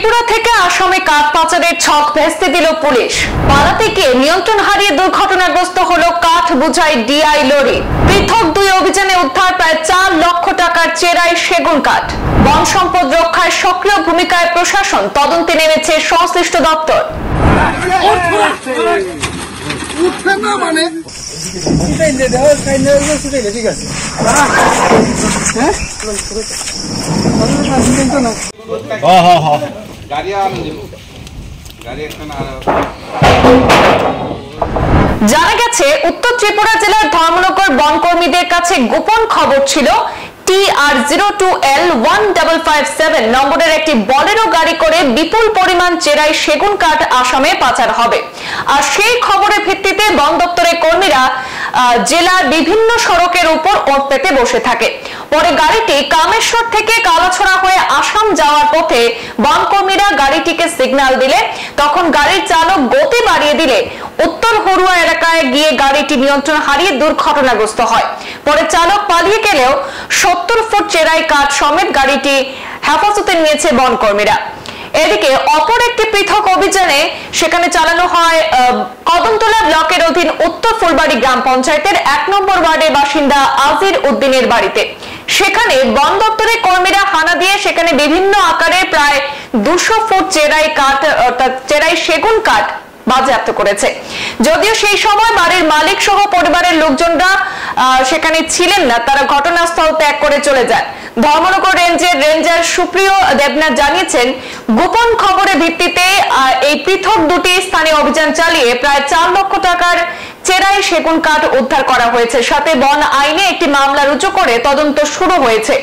ত্রিপুরা থেকে আসামে কাঠ পাচারের ছক ভেস্তে দিল পুলিশ। পালাতে গিয়ে নিয়ন্ত্রণ হারিয়ে দুর্ঘটনাগ্রস্ত হলো কাঠ বোঝাই ডিআই লরি। পৃথক দুই অভিযানে উদ্ধার প্রায় 4 লক্ষ টাকার চেরাই সেগুন কাঠ। বন সম্পদ রক্ষায় সক্রিয় ভূমিকায় প্রশাসন, তদন্তে নেমেছে সংশ্লিষ্ট দপ্তর। জানা গেছে, উত্তর ত্রিপুরা জেলার ধর্মনগর বনকর্মীদের কাছে গোপন খবর ছিল TR02L1557 নম্বরের একটি বলেরো গাড়ি করে বিপুল পরিমাণ চেরাই সেগুন কাঠ আসামে পাচার হবে। আর সেই খবরের ভিত্তিতে বন দপ্তরের কর্মীরা জেলার বিভিন্ন সড়কের উপর ওঁত পেতে বসে থাকে। পরে গাড়িটি কামেশ্বর থেকে কালাছড়া হয়ে আসাম যাওয়ার পথে বনকর্মীরা গাড়িটিকে সিগন্যাল দিলে তখন গাড়ির চালক গতি বাড়িয়ে দিলে উত্তর হরুয়া এলাকায় গিয়ে গাড়িটি নিয়ন্ত্রণ হারিয়ে দুর্ঘটনাগ্রস্ত হয়। পরে চালক পালিয়ে গেলেও 70 ফুট চেরাই কাঠ সমেত গাড়িটি হেফাজতে নিয়েছে বনকর্মীরা। এদিকে অপর একটি পৃথক অভিযানে সেখানে চালানো হয় কদমতলা ব্লকের অধীন উত্তর ফুলবাড়ি গ্রাম পঞ্চায়েতের 1 নম্বর ওয়ার্ডের বাসিন্দা আজির উদ্দিনের বাড়িতে। সেখানে বন দপ্তরের কর্মীরা হানা দিয়ে সেখানে বিভিন্ন আকারে প্রায় 200 ফুট চেরাই কাঠ অর্থাৎ চেরাই সেগুন কাঠ বাজেয়াপ্ত করেছে। যদিও সেই সময় বাড়ির মালিক সহ পরিবারের লোকজনরা সেখানে ছিলেন না, তারা ঘটনাস্থল ত্যাগ করে চলে যায়। ধর্মনগর রেঞ্জের রেঞ্জার সুপ্রিয় দেবনাথ জানিয়েছেন, গোপন খবরের ভিত্তিতে এই পৃথক দুটি স্থানে অভিযান চালিয়ে প্রায় 4 লক্ষ টাকার চেরাই সেগুন কাঠ উদ্ধার করা হয়েছে। সাথে বন আইনে একটি মামলা রুজু করে তদন্ত শুরু হয়েছে।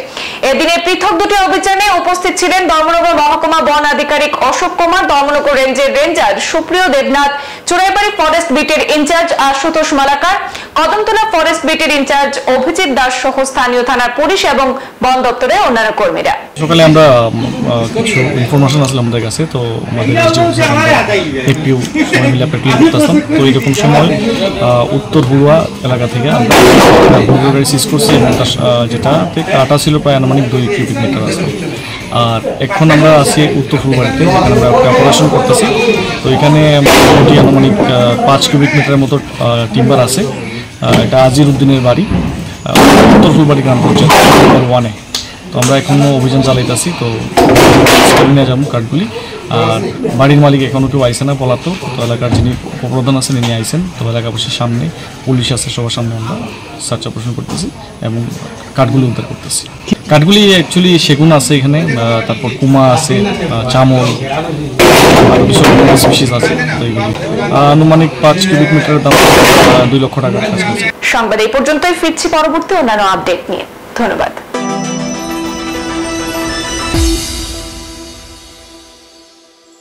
এদিনে পৃথক দুটি অভিযানে উপস্থিত ছিলেন ধর্মনগর মহকুমা বন আধিকারিক অশোক কুমার, ধর্মনগর রেঞ্জের রেঞ্জার সুপ্রিয় দেবনাথ, চুরাইবাড়ি ফরেস্ট বিটের ইনচার্জ আশুতোষ মালাকার, কদমতলা ফরেস্ট বিটের ইনচার্জ অভিজিৎ দাস সহ স্থানীয় থানার পুলিশ এবং বন দপ্তরের অন্যান্য কর্মীরা। সকালে আমরা কিছু ইনফরমেশন আসলে আমাদের কাছে, তো আমাদের একটু সময় মিলে আমরা ক্লিন করতেছিলাম। তো এইরকম সময় উত্তর হুড়ুয়া এলাকা থেকে আমরা ভোগের গাড়ি সিজ করছি এবং যেটাতে কাটা ছিল প্রায় আনুমানিক 2 কিউবিক মিটার আসলো। আর এখন আমরা আছি উত্তর ফুলবাড়িতে, যেখানে আমরা একটা অপারেশন করতেছি। তো এখানে মোটামুটি আনুমানিক 5 কিউবিক মিটারের মতো টিম্বার আছে। এটা আজির উদ্দিনের বাড়ি, উত্তর ফুলবাড়ি গ্রাম পঞ্চায়েত নম্বর 1-এ। তো আমরা এখনও অভিযান চালাইতেছি, তো নিয়ে যাবো কাঠগুলি। আর বাড়ির মালিক এখনও কেউ আইসে না পলাতো, তো এলাকার যিনি উপপ্রধান আছেন তিনি আইসেন। তো এলাকাবাসীর সামনে পুলিশ আছে, সবার সামনে আমরা সার্চ অপারেশন করতেছি এবং কাঠগুলি উদ্ধার করতেছি। কাঠগুলি অ্যাকচুয়ালি সেগুন আছে এখানে, তারপর কুমা আছে, চামল, আর কিছু স্পিসিস আছে। তো এইগুলি আনুমানিক 5 কিউবিক মিটারের দাম 2 লক্ষ টাকার কাছাকাছি। সংবাদ এই পর্যন্তই, ফিরছি পরবর্তী অন্যান্য আপডেট নিয়ে। ধন্যবাদ।